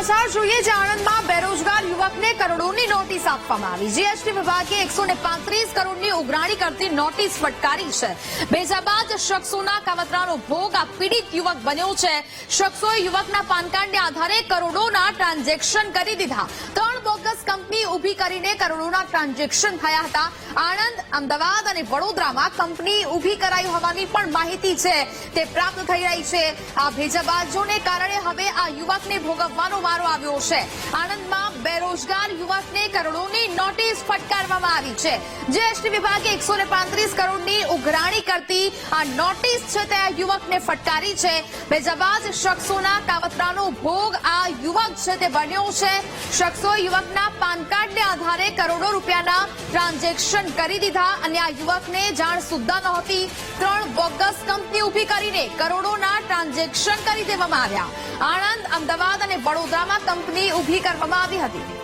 સમાચાર જોઈએ જે આણંદમાં બેરોજગાર યુવકને કરોડોની નોટિસ આપવામાં આવી। જીએસટી વિભાગે 135 કરોડની ઉઘરાણી કરતી નોટિસ ફટકારી છે। બેજાબાદ શખ્સોના કાવતરાનો ભોગ આ પીડિત યુવક બન્યો છે। શખ્સોએ યુવકના પાન કાર્ડના આધારે કરોડોના ટ્રાન્ઝેક્શન કરી દીધા। 3 બોગસ કંપની ઊભી કરીને કરોડોના ટ્રાન્ઝેક્શન થયા હતા। આણંદ, અમદાવાદ અને વડોદરામાં કંપની ઊભી કરાઈ હોવાની પણ માહિતી છે તે પ્રાપ્ત થઈ રહી છે। આ ભેજાબાજોને કારણે હવે આ યુવકને ભોગવવાનો વારો આવ્યો છે। આણંદમાં બેરોજગાર યુવકને કરોડોની નોટિસ ફટકારવામાં આવી છે। જીએસટી વિભાગે 135 કરોડની ઉઘરાણી કરતી આ નોટિસ છે તે આ યુવકને ફટકારી છે। ભેજાબાજ શખ્સોના કાવતરાનો ભોગ આ યુવક છે તે બન્યો છે। શખ્સોએ યુવકના પાન કાર્ડને આધારે કરોડો રૂપિયાના ટ્રાન્ઝેક્શન કરી દીધા અને આ યુવકને જાણ સુદ્ધા નહોતી। 3 બોગસ કંપની ઊભી કરીને કરોડોના ટ્રાન્ઝેક્શન કરી દેવામાં આવ્યા। આણંદ, અમદાવાદ અને વડોદરામાં કંપની ઊભી કરવામાં આવી હતી।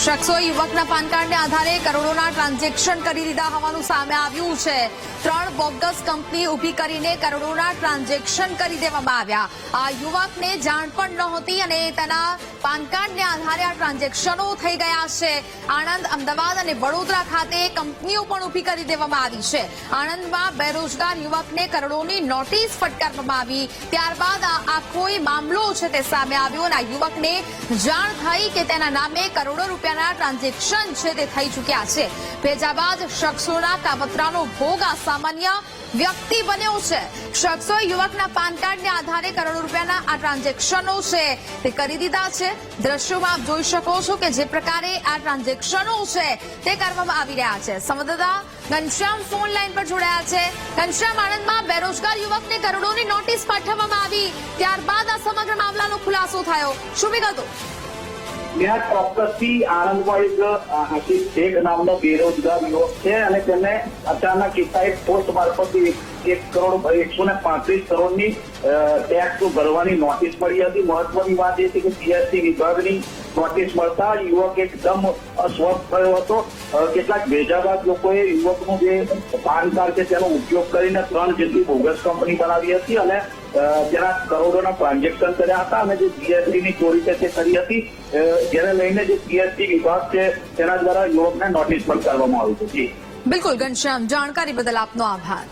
શખ્સોએ યુવકના પાન કાર્ડને આધારે કરોડોના ટ્રાન્ઝેક્શન કરી દીધા હોવાનું સામે આવ્યું છે। 3 બોગસ કંપની ઊભી કરીને કરોડોના ટ્રાન્ઝેક્શન કરી દેવામાં આવ્યા। આ યુવકને જાણ પણ નહોતી અને તેના પાન કાર્ડને આધારે આ ટ્રાન્ઝેક્શનો થઈ ગયા છે। આણંદ, અમદાવાદ અને વડોદરા ખાતે કંપનીઓ પણ ઊભી કરી દેવામાં આવી છે। આણંદમાં બેરોજગાર યુવકને કરોડોની નોટિસ ફટકારવામાં આવી। ત્યારબાદ આ આખો મામલો છે તે સામે આવ્યો અને આ યુવકને જાણ થઈ કે તેના નામે કરોડો રૂપિયાના ટ્રાન્ઝેક્શન છે તે થઈ ચૂક્યા છે। ભેજાબાદ શખ્સોના કાવતરાનો ભોગ આ સામાન્ય વ્યક્તિ બન્યો છે। શખ્સોએ યુવકના પાન કાર્ડને આધારે કરોડો રૂપિયાના આ ટ્રાન્ઝેક્શનો છે તે કરી દીધા છે। દ્રશ્યોમાં આપ જોઈ શકો છો કે જે પ્રકારે આ ટ્રાન્ઝેક્શનો છે તે કરવામાં આવી રહ્યા છે। સંવાદદાતા ઘનશ્યામ ફોન લાઈન પર જોડાયા છે। ઘનશ્યામ, આણંદમાં બેરોજગાર યુવકને કરોડોની નોટિસ પાઠવવામાં આવી, ત્યારબાદ આ સમગ્ર મામલાનો ખુલાસો થયો, શું વિગતો? ચોક્કસથી આણંદમાં એક આશિષ શેખ નામનો બેરોજગાર યુવક છે અને તેને અચાનક એકાએક પોસ્ટ મારફતથી 135 કરોડની ટેક્સ ભરવાની નોટિસ મળી હતી। મહત્વની વાત એ છે કે જીએસટી વિભાગની નોટિસ મળતા યુવક એકદમ અસ્વસ્થ થયો હતો। કેટલાક ભેજાબાદ લોકોએ યુવકનું જે પાન કાર્ડ છે તેનો ઉપયોગ કરીને 3 જેટલી બોગસ કંપની બનાવી હતી અને તેના કરોડોના ટ્રાન્ઝેક્શન કર્યા હતા અને જે જીએસટીની ચોરી છે તે કરી હતી, જેને લઈને જે જીએસટી વિભાગ છે તેના દ્વારા યુવકને નોટિસ ફટકારવામાં આવી હતી। બિલકુલ ઘનશ્યામ, જાણકારી બદલ આપનો આભાર।